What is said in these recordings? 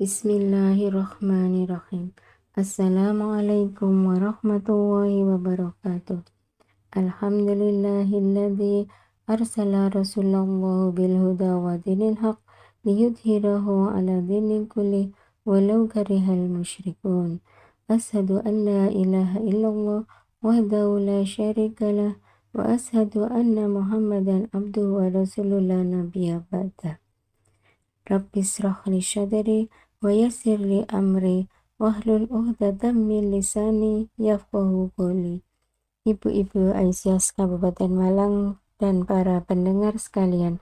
Bismillahirrahmanirrahim. Assalamualaikum warahmatullahi wabarakatuh. Alhamdulillahilladzi arsala rasulallahu bil huda wa dinil haq liyudhhirahu ala dini kulli walau karihal musyrikun. Ashhadu an la ilaha illallah wahdahu la syarikalah wa ashhadu anna Muhammadan abduhu wa rasuluhu la nabiyya ba'dah. Rabbi shrah li sadri wa yassir li amri wahlul 'uqdatam min lisani yafqahu qouli. Ibu-ibu Aisyah Kabupaten Malang dan para pendengar sekalian,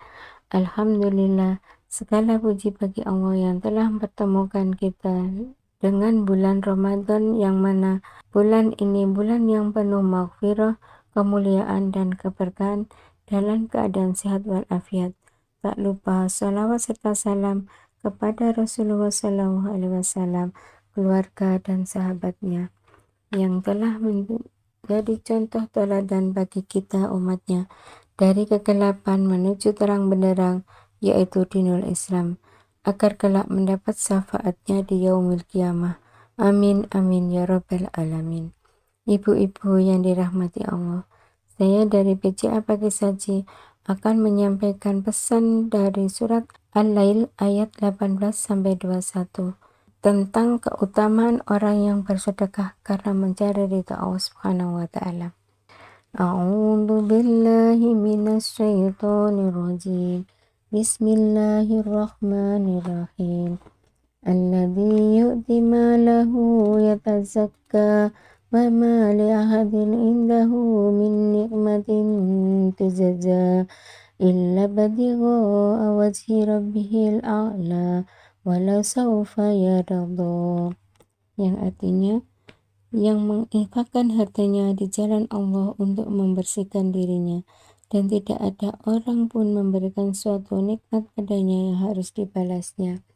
alhamdulillah segala puji bagi Allah yang telah mempertemukan kita dengan bulan Ramadan, yang mana bulan ini bulan yang penuh maghfirah, kemuliaan dan keberkahan dalam keadaan sehat walafiat. Tak lupa salawat serta salam kepada Rasulullah SAW, keluarga dan sahabatnya yang telah menjadi contoh teladan bagi kita umatnya dari kegelapan menuju terang benderang, yaitu dinul Islam, agar kelak mendapat syafaatnya di yaumil qiyamah. Amin amin ya rabbal alamin. Ibu-ibu yang dirahmati Allah, saya dari PCA Pagi Saji akan menyampaikan pesan dari surat Al-Lail ayat 18-21 tentang keutamaan orang yang bersedekah karena mencari ridha Allah Subhanahu wa taala. A'udzu billahi minasy syaithanir rajim. Bismillahirrahmanirrahim. Alladzi yu'ti malahu yatazakka wa ma li ahadin indahu min ni'matin tujza illa batigha'a wajhi rabbihil a'la walau sawfa yarda, yang artinya yang menginfakkan hartanya di jalan Allah untuk membersihkan dirinya, dan tidak ada orang pun memberikan suatu nikmat padanya yang harus dibalasnya,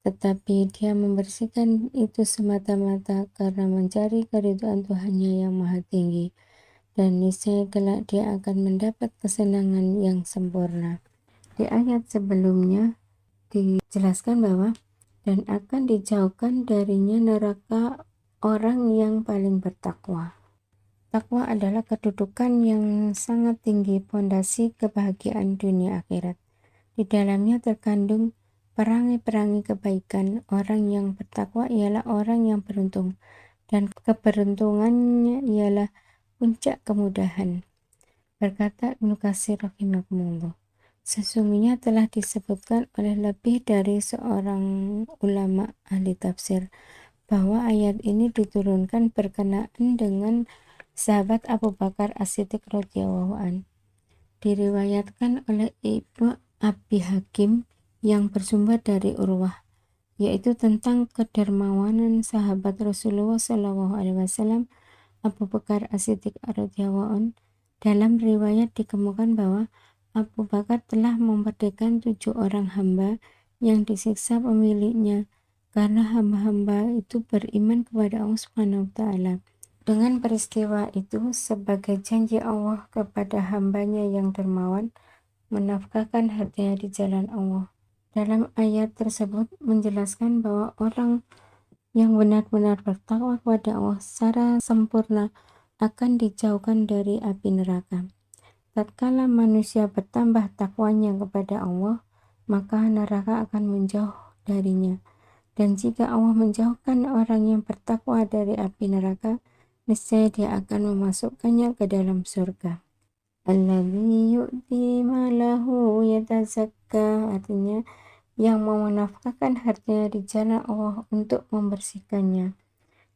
tetapi dia membersihkan itu semata-mata karena mencari keridhaan Tuhannya yang maha tinggi, dan niscaya kelak dia akan mendapat kesenangan yang sempurna. Di ayat sebelumnya dijelaskan bahwa dan akan dijauhkan darinya neraka orang yang paling bertakwa. Takwa adalah kedudukan yang sangat tinggi, pondasi kebahagiaan dunia akhirat. Di dalamnya terkandung perangai-perangai kebaikan. Orang yang bertakwa ialah orang yang beruntung, dan keberuntungannya ialah puncak kemudahan. Berkata Ibnu Katsir rahimahullah, sesungguhnya telah disebutkan oleh lebih dari seorang ulama ahli tafsir bahwa ayat ini diturunkan berkenaan dengan sahabat Abu Bakar As-Siddiq radhiyallahu an. Diriwayatkan oleh Ibnu Abi Hakim yang bersumber dari Urwah, yaitu tentang kedermawanan sahabat Rasulullah SAW Abu Bakar As-Siddiq radhiyallahu an. Dalam riwayat dikemukakan bahwa Abu Bakar telah memerdekakan 7 orang hamba yang disiksa pemiliknya karena hamba-hamba itu beriman kepada Allah Subhanahu wa taala. Dengan peristiwa itu sebagai janji Allah kepada hambanya yang dermawan menafkahkan hartanya di jalan Allah. Dalam ayat tersebut menjelaskan bahwa orang yang benar-benar bertakwa kepada Allah secara sempurna akan dijauhkan dari api neraka. Tatkala manusia bertambah takwanya kepada Allah, maka neraka akan menjauh darinya. Dan jika Allah menjauhkan orang yang bertakwa dari api neraka, niscaya dia akan memasukkannya ke dalam surga. Alladzi yu'ti malahu yatazakka, artinya yang mau menafkahkan hartanya di jalan Allah untuk membersihkannya.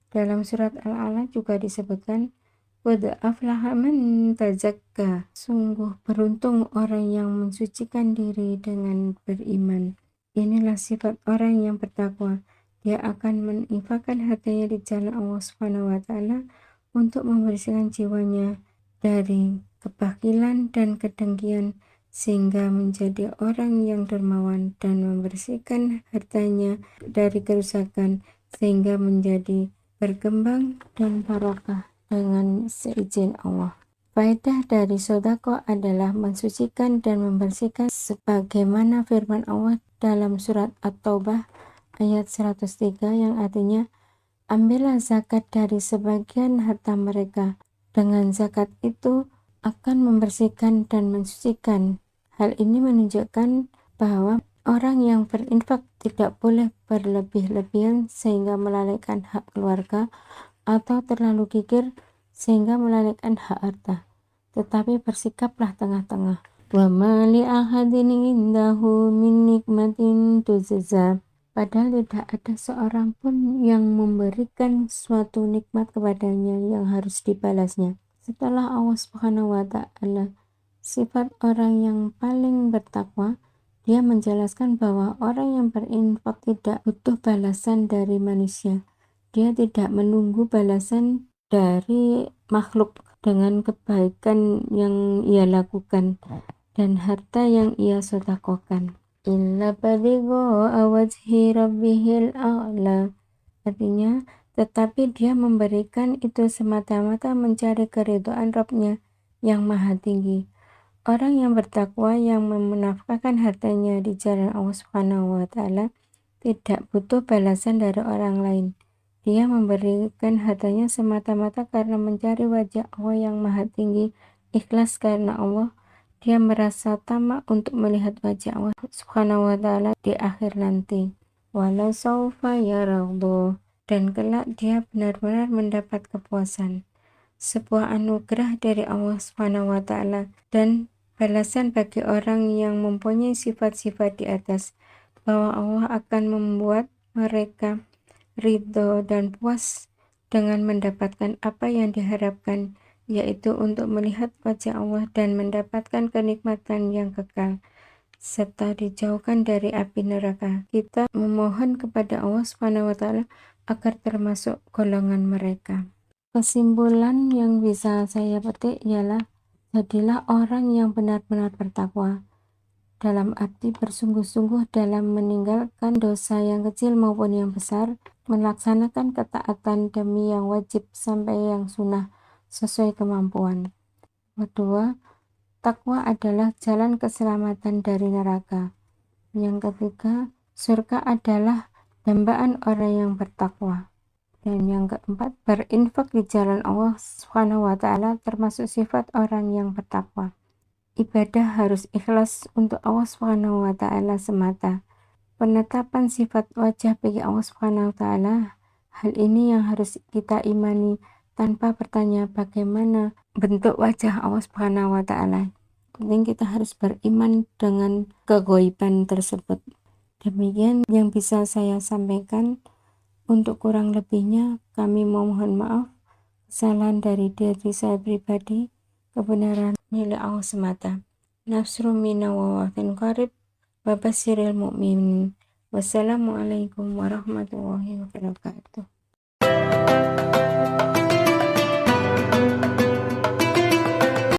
Dalam surat Al-A'la juga disebutkan, qad aflaha man tazakka, sungguh beruntung orang yang mensucikan diri dengan beriman. Inilah sifat orang yang bertakwa. Dia akan menginfakkan hartanya di jalan Allah Subhanahu wa taala untuk membersihkan jiwanya dari kebakilan dan kedengkian, sehingga menjadi orang yang dermawan, dan membersihkan hartanya dari kerusakan sehingga menjadi berkembang dan barokah dengan seizin Allah. Faedah dari sedekah adalah mensucikan dan membersihkan, sebagaimana firman Allah dalam surat At-Taubah ayat 103 yang artinya, ambillah zakat dari sebagian harta mereka. Dengan zakat itu akan membersihkan dan mensucikan. Hal ini menunjukkan bahwa orang yang berinfak tidak boleh berlebih-lebihan sehingga melalaikan hak keluarga atau terlalu gigir sehingga melalaikan hak harta. Tetapi bersikaplah tengah-tengah. Wa ma li ahadin indahu min nikmatin tujza. Padahal tidak ada seorang pun yang memberikan suatu nikmat kepadanya yang harus dibalasnya. Setelah Allah Subhanahu wa Ta'ala sifat orang yang paling bertakwa, dia menjelaskan bahwa orang yang berinfak tidak butuh balasan dari manusia. Dia tidak menunggu balasan dari makhluk dengan kebaikan yang ia lakukan dan harta yang ia sedekahkan. Illa baligho awajhi rabbihil a'la. Artinya, tetapi dia memberikan itu semata-mata mencari keridhaan Rabb-Nya yang maha tinggi. Orang yang bertakwa yang menafkahkan hartanya di jalan Allah Subhanahu wa Ta'ala tidak butuh balasan dari orang lain. Dia memberikan hartanya semata-mata karena mencari wajah Allah yang maha tinggi, ikhlas karena Allah. Dia merasa tamak untuk melihat wajah Allah Subhanahu wa Ta'ala di akhir nanti. Wala saufa yaragdo, dan kelak dia benar-benar mendapat kepuasan. Sebuah anugerah dari Allah Subhanahu wa Ta'ala dan balasan bagi orang yang mempunyai sifat-sifat di atas, bahwa Allah akan membuat mereka ridho dan puas dengan mendapatkan apa yang diharapkan, yaitu untuk melihat wajah Allah dan mendapatkan kenikmatan yang kekal, serta dijauhkan dari api neraka. Kita memohon kepada Allah Subhanahu wa Ta'ala agar termasuk golongan mereka. Kesimpulan yang bisa saya petik ialah, jadilah orang yang benar-benar bertakwa, dalam arti bersungguh-sungguh dalam meninggalkan dosa yang kecil maupun yang besar, melaksanakan ketaatan demi yang wajib sampai yang sunnah sesuai kemampuan. Kedua, takwa adalah jalan keselamatan dari neraka. Yang ketiga, surga adalah dambaan orang yang bertakwa. Dan yang keempat, berinfak di jalan Allah Subhanahu wa Ta'ala termasuk sifat orang yang bertakwa. Ibadah harus ikhlas untuk Allah Subhanahu wa Ta'ala semata. Penetapan sifat wajah bagi Allah Subhanahu wa Ta'ala, hal ini yang harus kita imani tanpa bertanya bagaimana bentuk wajah Allah Subhanahu wa Ta'ala. Penting kita harus beriman dengan kegaiban tersebut. Demikian yang bisa saya sampaikan. Untuk kurang lebihnya kami mohon maaf. Kesalahan dari diri saya pribadi, kebenaran milik Allah semata. Nasrun minna wa wa'tin qarib wa basyiril mu'minin. Wassalamualaikum warahmatullahi wabarakatuh.